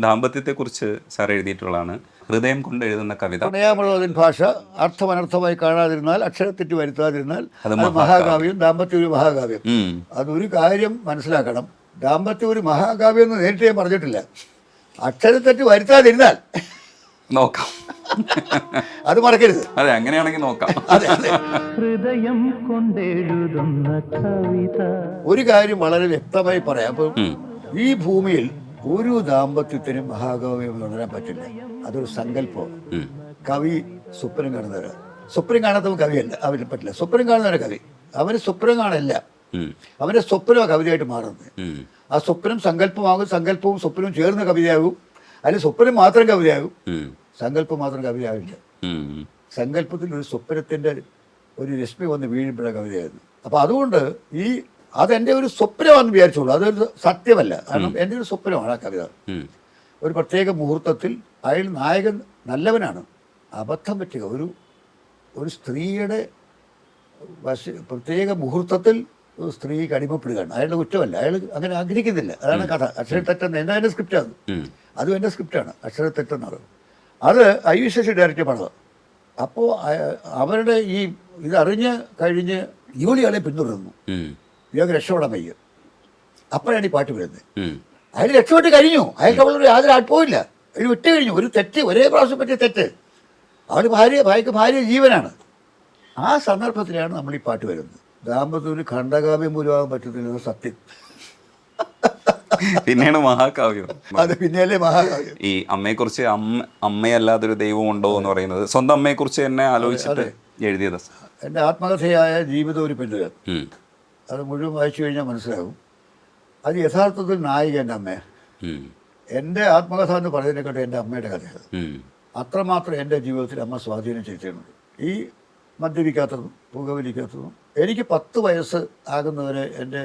ദാമ്പത്യത്തെക്കുറിച്ച് sir എഴുതിയിട്ടുള്ളതാണ്. ഹൃദയം കൊണ്ട് എഴുതുന്ന കവിത. പ്രണയാമൃതൻ ഭാഷ അർത്ഥമനർത്ഥമായി കാണാതിരുന്നാൽ, അക്ഷരത്തെറ്റ് വരുത്താതിരുന്നാൽ അത് മഹാകാവ്യം. ദാമ്പത്യം ഒരു മഹാകാവ്യം. അതൊരു കാര്യം മനസ്സിലാക്കണം, ദാമ്പത്യം ഒരു മഹാകാവ്യം എന്ന് നേരിട്ട് ഞാൻ പറഞ്ഞിട്ടില്ല. അക്ഷരത്തെറ്റ് വരുത്താതിരുന്നാൽ നോക്കാം, അത് മറക്കരുത്. അതെ, അങ്ങനെയാണെങ്കിൽ നോക്കാം. അതെ അതെ. ഹൃദയം കൊണ്ടെഴുതുന്ന കവിത. ഒരു കാര്യം വളരെ വ്യക്തമായി പറയാം. അപ്പം ഈ ഭൂമിയിൽ ഒരു ദാമ്പത്യത്തിനും മഹാകാവ്യം തുടരാൻ പറ്റില്ല. അതൊരു സങ്കല്പമാണ്. കവി സ്വപ്നം കാണുന്നവര്, സ്വപ്നം കാണാത്തവൻ കവിയല്ല, അവന് പറ്റില്ല. സ്വപ്നം കാണുന്നവരെ കവി, അവന് സ്വപ്നം കാണല്ല, അവന്റെ സ്വപ്നമാണ് കവിതയായിട്ട് മാറുന്നത്. ആ സ്വപ്നം സങ്കല്പമാകും, സങ്കല്പവും സ്വപ്നവും ചേർന്ന കവിതയാകും. അല്ലെങ്കിൽ സ്വപ്നം മാത്രം കവിതയാകും, സങ്കല്പം മാത്രം കവിതയാവില്ല. സങ്കല്പത്തിൽ ഒരു സ്വപ്നത്തിന്റെ ഒരു രശ്മി വന്ന് വീഴുമ്പോഴ കവിതയായിരുന്നു. അപ്പൊ അതുകൊണ്ട് അതെന്റെ ഒരു സ്വപ്നമാണെന്ന് വിചാരിച്ചോളൂ, അതൊരു സത്യമല്ല. കാരണം എൻ്റെ ഒരു സ്വപ്നമാണ് ആ കവിത. ഒരു പ്രത്യേക മുഹൂർത്തത്തിൽ അയാൾ നായകൻ നല്ലവനാണ്, അബദ്ധം പറ്റുക ഒരു സ്ത്രീയുടെ പ്രത്യേക മുഹൂർത്തത്തിൽ സ്ത്രീക്ക് അടിമപ്പെടുകയാണ്. അയാളുടെ കുറ്റമല്ല, അയാൾ അങ്ങനെ ആഗ്രഹിക്കുന്നില്ല. അതാണ് കഥ. അക്ഷരത്തെറ്റെന്ന് എൻ്റെ സ്ക്രിപ്റ്റാണ്, അതും എൻ്റെ സ്ക്രിപ്റ്റാണ്. അക്ഷരത്തെറ്റെന്നാണ് അത് IUCC ഡയറക്റ്റ് പടം. അപ്പോൾ അവരുടെ ഇതറിഞ്ഞ് കഴിഞ്ഞ് ഇയാളെ പിന്തുടരുന്നു. ഇയാൾക്ക് രക്ഷപ്പെടാൻ വയ്യ. അപ്പോഴാണ് ഈ പാട്ട് വരുന്നത്. അയാൾ രക്ഷപ്പെട്ട് കഴിഞ്ഞു, അയാൾക്ക് അവളൊരു യാതൊരു ആത്മവുമില്ല, അയാൾ വിട്ട് കഴിഞ്ഞു. ഒരു തെറ്റ്, ഒരേ പ്രാവശ്യം പറ്റിയ തെറ്റ്. ഭാര്യക്ക് ഭാര്യ ജീവനാണ്. ആ സന്ദർഭത്തിലാണ് നമ്മൾ ഈ പാട്ട് വരുന്നത്. ദാമ്പത്യത്തിന് ഖണ്ഡകാവ്യം പോലും ആകാൻ പറ്റുന്നില്ല, സത്യം. പിന്നെയാണ് മഹാകാവ്യം. അത് പിന്നെയല്ലേ മഹാകാവ്യം. ഈ അമ്മയെക്കുറിച്ച് അമ്മയല്ലാതൊരു ദൈവം ഉണ്ടോ എന്ന് പറയുന്നത് സ്വന്തം അമ്മയെക്കുറിച്ച് തന്നെ ആലോചിച്ചിട്ട് എഴുതിയത്. എൻ്റെ ആത്മകഥയായ ജീവിതം ഒരു പെണ്ണുകൾ, അത് മുഴുവൻ വായിച്ചു കഴിഞ്ഞാൽ മനസ്സിലാകും. അത് യഥാർത്ഥത്തിൽ നായിക എൻ്റെ അമ്മയാണ്. എൻ്റെ ആത്മകഥ എന്ന് പറയുന്നതിനെക്കാട്ടും എൻ്റെ അമ്മയുടെ കഥയാണ്. അത്രമാത്രം എൻ്റെ ജീവിതത്തിൽ അമ്മ സ്വാധീനം ചെലുത്തിയിട്ടുണ്ട്. ഈ മദ്യപിക്കാത്തതും പുകവലിക്കാത്തതും. എനിക്ക് 10 വയസ്സ് ആകുന്നവരെ എൻ്റെ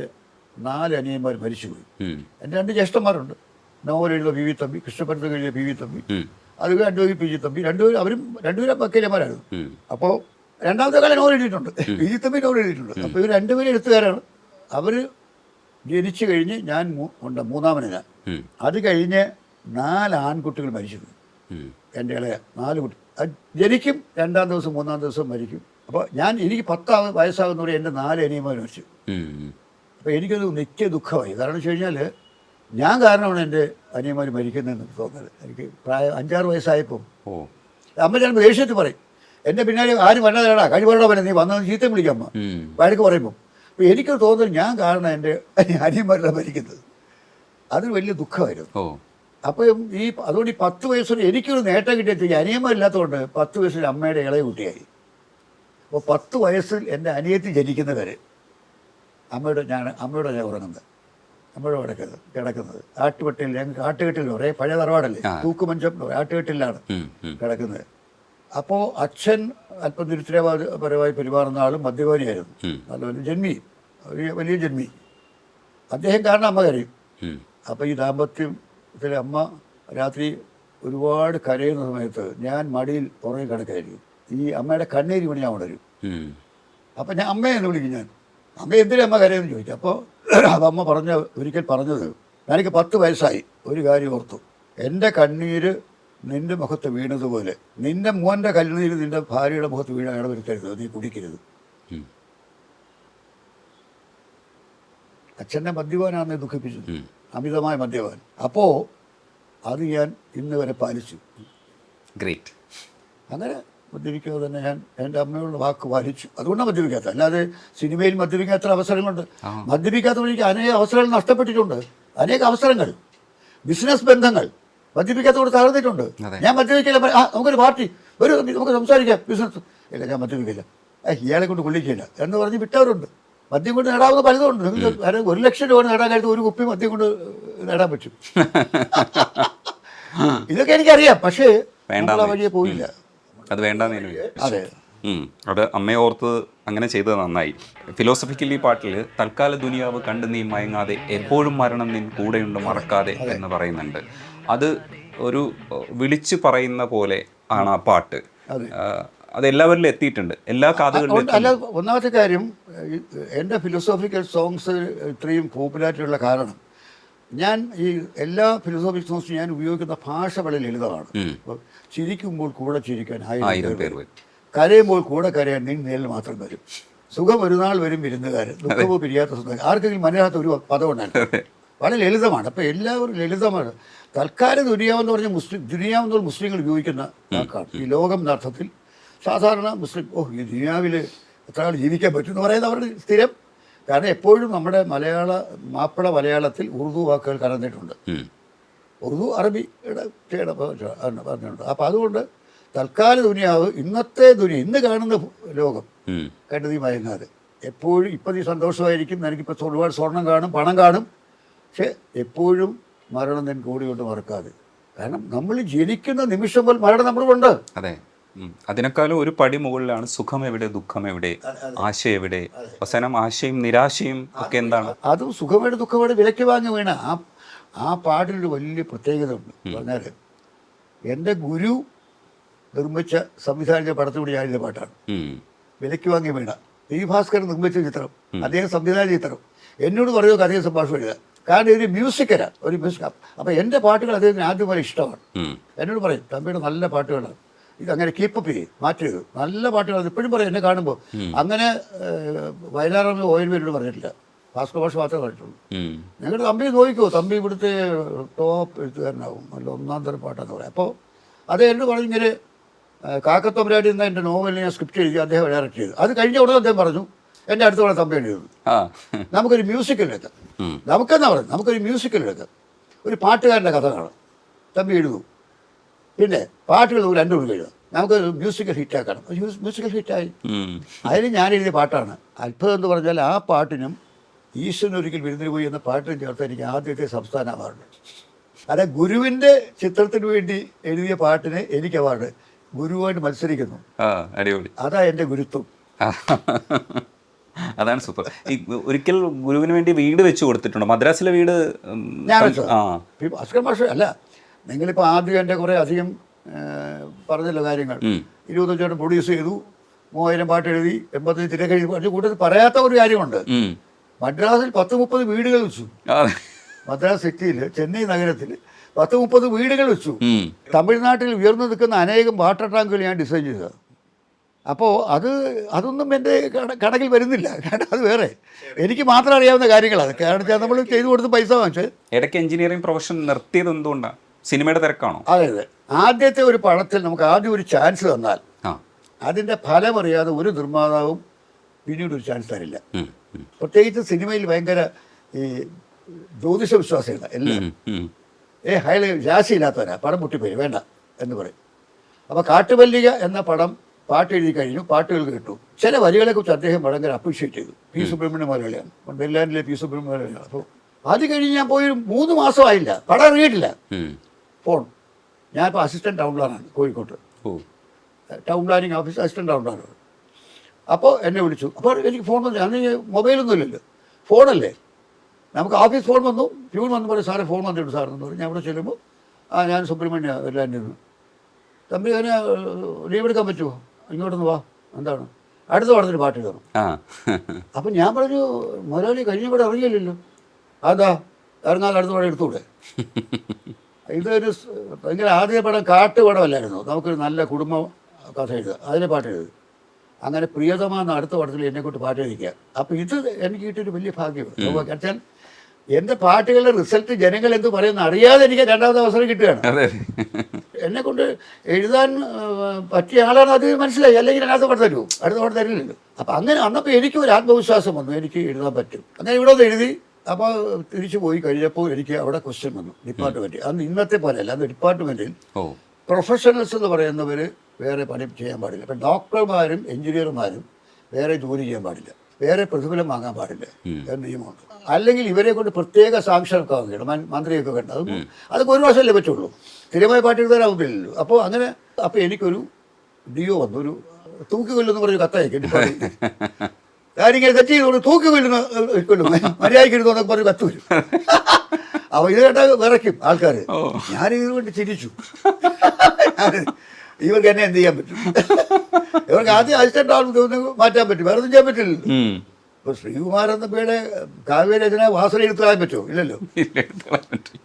4 അനിയന്മാർ മരിച്ചുപോയി. എൻ്റെ 2 ജ്യേഷ്ഠന്മാരുണ്ട്. നോവൽ എഴുതിയ PV തമ്പി, കൃഷ്ണപുരത്ത് എഴുതിയ PV തമ്പി, അത് രണ്ടുപേരും PG തമ്പി. രണ്ടുപേരും വക്കീലന്മാരായിരുന്നു. അപ്പോൾ രണ്ടാമത്തെ കാലം നോവൽ എഴുതിയിട്ടുണ്ട്, PG തമ്പി നോവൽ എഴുതിയിട്ടുണ്ട്. അപ്പോൾ ഇവർ രണ്ടുപേരും എഴുത്തുകാരാണ്. അവർ ജനിച്ചു കഴിഞ്ഞ് ഞാൻ മൂന്നാമനാണ്. അത് കഴിഞ്ഞ് 4 ആൺകുട്ടികൾ മരിച്ചുപോയി. എൻ്റെ ഇളയ 4 കുട്ടി ജനിക്കും, 2-ാം ദിവസം 3-ാം ദിവസം മരിക്കും. അപ്പോൾ എനിക്ക് 10 വയസ്സാകുന്നവരെ എൻ്റെ 4 അനിയന്മാർ മരിച്ചു. അപ്പോൾ എനിക്കൊരു നിത്യ ദുഃഖമായി. കാരണം വെച്ച് കഴിഞ്ഞാൽ ഞാൻ കാരണമാണ് എൻ്റെ അനിയന്മാർ മരിക്കുന്നതെന്ന് തോന്നുന്നത്. എനിക്ക് പ്രായം 5-6 വയസ്സായപ്പോൾ അമ്മ ഞാൻ ദേഷ്യത്തിൽ പറയും, എൻ്റെ പിന്നാലെ ആരും വന്നതേടാ, കഴിവോടെ പോലെ നീ വന്നതെന്ന് ചീത്ത വിളിക്കാം അമ്മ, വഴക്ക് പറയുമ്പോൾ. അപ്പോൾ എനിക്കൊരു തോന്നൽ ഞാൻ കാരണം എൻ്റെ അനിയന്മാരെല്ലാം മരിക്കുന്നത്. അതൊരു വലിയ ദുഃഖമായിരുന്നു. അപ്പോൾ അതുകൊണ്ട് ഈ 10 വയസ്സിൽ എനിക്കൊരു നേട്ടം കിട്ടിയ അനിയന്മാരില്ലാത്തതുകൊണ്ട് 10 വയസ്സിൽ അമ്മയുടെ ഇളയ കുട്ടിയായി. അപ്പോൾ 10 വയസ്സിൽ എൻ്റെ അനിയത്തി ജനിക്കുന്നവരെ അമ്മയോടെ ഞാൻ ഉറങ്ങുന്നത്, അമ്മയോടെ കിടക്കുന്നത്. ഞങ്ങൾക്ക് ആട്ടുകെട്ടിൽ ഒരേ പഴയ തറവാടല്ലേ, തൂക്കുമഞ്ചം ആട്ടുകെട്ടിലാണ് കിടക്കുന്നത്. അപ്പോൾ അച്ഛൻ അല്പം നിരുത്തരവാദപരമായി പെരുമാറുന്ന ആളും മദ്യപാനിയായിരുന്നു, നല്ലൊരു വലിയ ജന്മി. അദ്ദേഹം കാരണം അമ്മ കരയും. അപ്പോൾ ഈ ദാമ്പത്യത്തിലെ അമ്മ രാത്രി ഒരുപാട് കരയുന്ന സമയത്ത് ഞാൻ മടിയിൽ പുറകെ കിടക്കായിരിക്കും. ഈ അമ്മയുടെ കണ്ണീര് വീണ് ഞാൻ ഉണരും. അപ്പം ഞാൻ അമ്മയെന്ന് വിളിക്കും. ഞാൻ അമ്മ എന്തിനാ അമ്മ കരയെന്ന് ചോദിച്ചു. അപ്പോൾ അതമ്മ ഒരിക്കൽ പറഞ്ഞത്, എനിക്ക് 10 വയസ്സായി, ഒരു കാര്യം ഓർത്തു, എൻ്റെ കണ്ണീര് നിൻ്റെ മുഖത്ത് വീണതുപോലെ നിൻ്റെ മോൻ്റെ കണ്ണീര് നിൻ്റെ ഭാര്യയുടെ മുഖത്ത് വീഴാൻ ഇടവരുത്തരുത്, നീ കുടിക്കരുത്. അച്ഛൻ്റെ മദ്യപാനാണെന്ന് ദുഃഖിപ്പിച്ചത്, അമിതമായ മദ്യപാൻ. അപ്പോൾ അത് ഞാൻ ഇന്ന് വരെ പാലിച്ചു. ഗ്രേറ്റ്. അങ്ങനെ മദ്യപിക്കാതെ തന്നെ ഞാൻ എൻ്റെ അമ്മയോട് വാക്ക് പാലിച്ചു. അതുകൊണ്ടാണ് മദ്യപിക്കാത്ത. അല്ലാതെ സിനിമയിൽ മദ്യപിക്കാത്ത അവസരങ്ങളുണ്ട്. മദ്യപിക്കാത്ത എനിക്ക് അനേക അവസരങ്ങൾ നഷ്ടപ്പെട്ടിട്ടുണ്ട്. അനേക അവസരങ്ങൾ, ബിസിനസ് ബന്ധങ്ങൾ മദ്യപിക്കാത്തതോട് തകർന്നിട്ടുണ്ട്. ഞാൻ മദ്യപിക്കില്ല, നമുക്കൊരു പാർട്ടി വരും, നമുക്ക് സംസാരിക്കാം ബിസിനസ്. ഇല്ല, ഞാൻ മദ്യപിക്കില്ല, ഇയാളെ കൊണ്ട് കൊള്ളിക്കില്ല എന്ന് പറഞ്ഞ് വിട്ടവരുണ്ട്. മദ്യം കൊണ്ട് നേടാവുന്ന പലതുണ്ട്. നിങ്ങൾക്ക് 1 ലക്ഷം രൂപ നേടാൻ കഴിയുന്ന ഒരു കുപ്പി മദ്യം കൊണ്ട് നേടാൻ പറ്റും. ഇതൊക്കെ എനിക്കറിയാം, പക്ഷേ വഴിയെ പോയില്ല. അത് വേണ്ടെന്ന്. അതെ, അത് അമ്മയെ ഓർത്ത് അങ്ങനെ ചെയ്തത് നന്നായി. ഫിലോസഫിക്കലി പാട്ടിൽ തൽക്കാല ദുനിയാവ് കണ്ട് നീ മയങ്ങാതെ എപ്പോഴും മരണം നിൻ കൂടെയുണ്ട് മറക്കാതെ എന്ന് പറയുന്നുണ്ട്. അത് ഒരു വിളിച്ചു പറയുന്ന പോലെ ആണ് ആ പാട്ട്. അത് എല്ലാവരിലും എത്തിയിട്ടുണ്ട്, എല്ലാ കാതുകളിലും. അല്ല, ഒന്നാമത്തെ കാര്യം, എൻ്റെ ഫിലോസോഫിക്കൽ സോങ്സ് ഇത്രയും പോപ്പുലാരിറ്റി ഉള്ള കാരണം ഞാൻ ഈ എല്ലാ ഫിലോസഫി സോങ്സും ഞാൻ ഉപയോഗിക്കുന്ന ഭാഷ വളരെ ലളിതമാണ്. ഇപ്പോൾ ചിരിക്കുമ്പോൾ കൂടെ ചിരിക്കാൻ 1000 പേർ വരും, കരയുമ്പോൾ കൂടെ കരയാൻ നേരിൽ മാത്രം വരും, സുഖം ഒരു നാൾ വരും വിരുന്നുകാരൻ, ദുഃഖമോ പിരിയാത്ത സ്വന്തം. ആർക്കെങ്കിലും മനസ്സിലാത്ത ഒരു പദം ഉണ്ടായിരുന്നു. വളരെ ലളിതമാണ്. അപ്പോൾ എല്ലാവരും ലളിതമാണ്. തൽക്കാലം ദുനിയാവെന്ന് പറഞ്ഞ ദുനിയാവെന്ന് പറഞ്ഞ മുസ്ലിങ്ങൾ ഉപയോഗിക്കുന്ന വാക്കാണ്. ഈ ലോകം എന്ന അർത്ഥത്തിൽ സാധാരണ മുസ്ലിം ഈ ദുനിയാവിൽ എത്ര ആൾ ജീവിക്കാൻ പറ്റും എന്ന് പറയുന്നത് അവരുടെ സ്ഥിരം. കാരണം എപ്പോഴും നമ്മുടെ മാപ്പിള മലയാളത്തിൽ ഉറുദു വാക്കുകൾ കലർന്നിട്ടുണ്ട്. ഉറുദു അറബിയുടെ പറഞ്ഞിട്ടുണ്ട്. അപ്പോൾ അതുകൊണ്ട് തൽക്കാല ദുനിയാവ് ഇന്നത്തെ ഇന്ന് കാണുന്ന ലോകം കരുതി മയങ്ങാതെ എപ്പോഴും ഇപ്പം നീ സന്തോഷമായിരിക്കും, നിനക്കിപ്പോൾ ഒരുപാട് സ്വർണം കാണും, പണം കാണും, പക്ഷെ എപ്പോഴും മരണം നിൻ കൂടി കൊണ്ട് മറക്കാതെ. കാരണം നമ്മൾ ജനിക്കുന്ന നിമിഷം പോലും മരണം നമ്മളുണ്ട്. അതെ, അതിനേക്കാളും ഒരു പടി മുകളിലാണ് സുഖം എവിടെ, ദുഃഖം എവിടെ, ആശ എവിടെ. അവസാനം ആശയും നിരാശയും ഒക്കെ എന്താണ്? അതും സുഖമേട് ദുഃഖമേട് വിലയ്ക്ക് വാങ്ങി വീണ ആ പാട്ടിലൊരു വലിയ പ്രത്യേകത ഉണ്ട്. പറഞ്ഞാൽ എൻ്റെ ഗുരു നിർമ്മിച്ച സംവിധാനിച്ച പടത്തുകൂടി ഞാനിത് പാട്ടാണ്. വിലയ്ക്ക് വാങ്ങി വീണ പി ഭാസ്കരൻ നിർമ്മിച്ച ചിത്രം, അദ്ദേഹം സംവിധാന ചിത്രം. എന്നോട് പറയുക കഥയും സംഭാഷണം എഴുതുക. കാരണം ഇതൊരു മ്യൂസിക്കലാണ്, ഒരു മ്യൂസിക്. അപ്പോൾ എൻ്റെ പാട്ടുകൾ അദ്ദേഹത്തിന് ആദ്യം പോലെ ഇഷ്ടമാണ്. എന്നോട് പറയും തമ്പിയുടെ നല്ല പാട്ടുകളാണ്, ഇതങ്ങനെ കീപ്പപ്പ് ചെയ്യും, മാറ്റരുത്, നല്ല പാട്ടുകളാണ്. ഇപ്പോഴും പറയും എന്നെ കാണുമ്പോൾ. അങ്ങനെ വയലാറാമ ഓയിൽമേനോട് പറഞ്ഞിട്ടില്ല, ഭാസ്കർ ഭാഷ മാത്രമേ പറഞ്ഞിട്ടുള്ളൂ. നിങ്ങളുടെ തമ്പി നോക്കിക്കോ, തമ്പി ഇവിടുത്തെ ടോപ്പ് എഴുത്തുകാരനാവും, നല്ല ഒന്നാം തരം പാട്ടാന്ന് പറയാം. അപ്പോൾ അത് എന്നോട് പറഞ്ഞു ഇങ്ങനെ കാക്കത്തമ്പരാടി എന്ന എൻ്റെ നോവലിനെ ഞാൻ സ്ക്രിപ്റ്റ് എഴുതി, അദ്ദേഹം ഡയറക്റ്റ് ചെയ്തു. അത് കഴിഞ്ഞ ഉടനെ അദ്ദേഹം പറഞ്ഞു എൻ്റെ അടുത്തോടെ തമ്പി എഴുതുന്നു, നമുക്കൊരു മ്യൂസിക്കൽ എടുക്കാം. നമുക്കെന്നാ പറഞ്ഞു, നമുക്കൊരു മ്യൂസിക്കൽ എടുക്കാം, ഒരു പാട്ടുകാരൻ്റെ കഥ കാണാം, തമ്പി എഴുതും, പിന്നെ പാട്ടുകൾ നമുക്ക് രണ്ടു പേർക്ക് എഴുതാം, നമുക്ക് മ്യൂസിക്കൽ ഹിറ്റാക്കണം. മ്യൂസിക്കൽ ഹിറ്റായി. അതിന് ഞാൻ എഴുതിയ പാട്ടാണ്. അത്ഭുതം എന്ന് പറഞ്ഞാൽ ആ പാട്ടിനും ഈശ്വരൻ ഒരിക്കൽ വിരുന്നിന് പോയി എന്ന പാട്ടിനും ചേർത്ത് എനിക്ക് ആദ്യത്തെ സംസ്ഥാന അവാർഡ്. അതായത് ഗുരുവിൻ്റെ ചിത്രത്തിന് വേണ്ടി എഴുതിയ പാട്ടിന് എനിക്ക് അവാർഡ്. ഗുരുവായിട്ട് മത്സരിക്കുന്നു, അതാ എൻ്റെ ഗുരുത്വം. അതാണ് സൂപ്പർ. ഈ ഒരിക്കൽ ഗുരുവിന് വേണ്ടി വീട് വെച്ച് കൊടുത്തിട്ടുണ്ട്, മദ്രാസിലെ വീട് ഞാൻ വെച്ചോ. ഭാസ്കർ മാഷ് അല്ല, നിങ്ങളിപ്പോൾ ആദ്യം എൻ്റെ കുറേ അധികം പറഞ്ഞല്ലോ കാര്യങ്ങൾ. 25 പ്രൊഡ്യൂസ് ചെയ്തു, 3000 പാട്ട് എഴുതി, 85 തിരക്കഴി പാട്ട് കൂട്ടത്തിൽ പറയാത്ത ഒരു കാര്യമുണ്ട്. മദ്രാസിൽ 10-30 വീടുകൾ വെച്ചു. മദ്രാസ് സിറ്റിയിൽ, ചെന്നൈ നഗരത്തിൽ 10-30 വീടുകൾ വെച്ചു. തമിഴ്നാട്ടിൽ ഉയർന്നു നിൽക്കുന്ന അനേകം വാട്ടർ ടാങ്കുകൾ ഞാൻ ഡിസൈൻ ചെയ്തത്. അപ്പോൾ അതൊന്നും എൻ്റെ കണക്കിൽ വരുന്നില്ല. കാരണം അത് വേറെ എനിക്ക് മാത്രം അറിയാവുന്ന കാര്യങ്ങളാണ്. കാരണം നമ്മൾ ചെയ്തു കൊടുത്ത് പൈസ വാങ്ങിച്ച്. ഇടയ്ക്ക് എഞ്ചിനീയറിംഗ് പ്രൊഫഷൻ നിർത്തിയത് എന്തുകൊണ്ടാണ്? സിനിമയുടെ തിരക്കാണോ? അതെ അതെ. ആദ്യത്തെ ഒരു പടത്തിൽ നമുക്ക് ആദ്യം ഒരു ചാൻസ് തന്നാൽ അതിൻ്റെ ഫലമറിയാതെ ഒരു നിർമ്മാതാവും പിന്നീട് ഒരു ചാൻസ് തരില്ല. പ്രത്യേകിച്ച് സിനിമയിൽ ഭയങ്കര ഈ ജ്യോതിഷ വിശ്വാസികളാണ് എല്ലാം. ഹയൽ രാശിയില്ലാത്തവരാ, പടം മുട്ടിപ്പോയി വേണ്ട എന്ന് പറയും. അപ്പോൾ കാട്ടുമല്ലിക എന്ന പടം പാട്ട് എഴുതി കഴിഞ്ഞു, പാട്ടുകൾ കേട്ടു. ചില വരികളെക്കുറിച്ച് അദ്ദേഹം ഭയങ്കര അപ്രീഷിയേറ്റ് ചെയ്തു. പി സുബ്രഹ്മണ്യ മലയാളിയാണ്, ബെല്ലാൻഡിലെ പി സുബ്രഹ്മണ്യ മലയാളിയാണ്. അപ്പോൾ അത് കഴിഞ്ഞ് ഞാൻ പോയി 3 മാസമായില്ല, പടം ഇറങ്ങിയിട്ടില്ല. ഫോൺ, ഞാനിപ്പോൾ അസിസ്റ്റൻറ്റ് ടൗൺ പ്ലാനാണ് കോഴിക്കോട്ട്, town planning office assistant town പ്ലാനാണ്. അപ്പോൾ എന്നെ വിളിച്ചു. അപ്പോൾ എനിക്ക് ഫോൺ വന്നു. അന്ന് മൊബൈലൊന്നും ഇല്ലല്ലോ, ഫോണല്ലേ. നമുക്ക് ഓഫീസ് ഫോൺ വന്നു, പ്യൂൺ വന്നു പറയും സാറേ ഫോൺ വന്നിട്ടുണ്ട് സാർ എന്ന് പറയും. ഞാൻ ഇവിടെ ചെല്ലുമ്പോൾ ഞാൻ സുബ്രഹ്മണ്യ ബെല്ലാൻഡിൽ നിന്ന്, തമ്പി അതിനെ ലീവ് എടുക്കാൻ പറ്റുമോ, ഇങ്ങോട്ടൊന്ന് വാ, എന്താണ് അടുത്ത പടത്തിന് പാട്ട് ഇടണം. അപ്പം ഞാൻ പറഞ്ഞു മുതലാളി കഴിഞ്ഞ പടം ഇറങ്ങിയില്ലല്ലോ. അതാ ഇറങ്ങാതെ അടുത്ത പടം എടുത്തൂടെ. ഇതൊരു ഭയങ്കര ആദ്യ പടം കാട്ടുപടമല്ലായിരുന്നു, നമുക്കൊരു നല്ല കുടുംബ കഥ എഴുതുക, അതിനെ പാട്ട് എഴുതുക. അങ്ങനെ പ്രിയതമാണെന്ന് അടുത്ത പടത്തിൽ എന്നെക്കൊണ്ട് പാട്ട് എഴുതിക്കുക. അപ്പോൾ ഇത് എനിക്ക് കിട്ടിയൊരു വലിയ ഭാഗ്യമാണ്. വെച്ചാൽ എൻ്റെ പാട്ടുകളുടെ റിസൾട്ട് ജനങ്ങൾ എന്ത് പറയുന്ന അറിയാതെ എനിക്ക് രണ്ടാമത്തെ അവസരം കിട്ടുകയാണ്. എന്നെ കൊണ്ട് എഴുതാൻ പറ്റിയ ആളാണ് അത് മനസ്സിലായി. അല്ലെങ്കിൽ രണ്ടാമത്തെ പടം തരുമോ, അടുത്ത പടം തരില്ലല്ലോ. അപ്പം അങ്ങനെ അന്നപ്പോൾ എനിക്കും ഒരു ആത്മവിശ്വാസം വന്നു, എനിക്ക് എഴുതാൻ പറ്റും. അങ്ങനെ ഇവിടെ ഒന്ന് എഴുതി. അപ്പോൾ തിരിച്ചു പോയി കഴിഞ്ഞപ്പോൾ എനിക്ക് അവിടെ ക്വസ്റ്റ്യൻ വന്നു ഡിപ്പാർട്ട്മെൻറ്റ്. അന്ന് ഇന്നത്തെ പോലെയല്ല, അന്ന് ഡിപ്പാർട്ട്മെൻറ്റിൽ പ്രൊഫഷണൽസ് എന്ന് പറയുന്നവർ വേറെ പണി ചെയ്യാൻ പാടില്ല. ഇപ്പം ഡോക്ടർമാരും എഞ്ചിനീയർമാരും വേറെ ജോലി ചെയ്യാൻ പാടില്ല, വേറെ പ്രതിഫലം വാങ്ങാൻ പാടില്ല എന്ന നിയമമുണ്ട്. അല്ലെങ്കിൽ ഇവരെ കൊണ്ട് പ്രത്യേക സാക്ഷരൊക്കെ വാങ്ങിക്കണം, മന്ത്രിയൊക്കെ വേണ്ട. അതൊക്കെ ഒരു വർഷമല്ലേ പറ്റുള്ളൂ, സ്ഥിരമായ പാട്ട് എഴുതാനാവുന്നില്ലല്ലോ. അപ്പോൾ അങ്ങനെ അപ്പോൾ എനിക്കൊരു ഡിഒ വന്നു, ഒരു തൂക്കിക്കൊല്ലുന്ന പറഞ്ഞൊരു കത്തയക്കും. ഞാനിങ്ങനെ തെറ്റ് ചെയ്തുകൊണ്ട് തൂക്കിക്കൊല്ലുന്ന മര്യാദയ്ക്ക് എഴുതുന്നൊക്കെ പറഞ്ഞ് കത്ത് വരും. അപ്പോൾ ഇത് കേട്ടാൽ വിറയ്ക്കും ആൾക്കാർ. ഞാനിതുകൊണ്ട് ചിരിച്ചു. ഇവർക്ക് എന്നെ എന്ത് ചെയ്യാൻ പറ്റും? ഇവർക്ക് ആദ്യം അസിസ്റ്റന്റ് ആൾ മാറ്റാൻ പറ്റും, വേറെ ഒന്നും ചെയ്യാൻ പറ്റില്ലല്ലോ. ഇപ്പോൾ ശ്രീകുമാരൻ തമ്പിയുടെ കാവ്യരചന വാസന എടുത്തു കളയാൻ പറ്റുമോ? ഇല്ലല്ലോ. ഇല്ല, എടുത്ത് കളയാൻ പറ്റില്ല.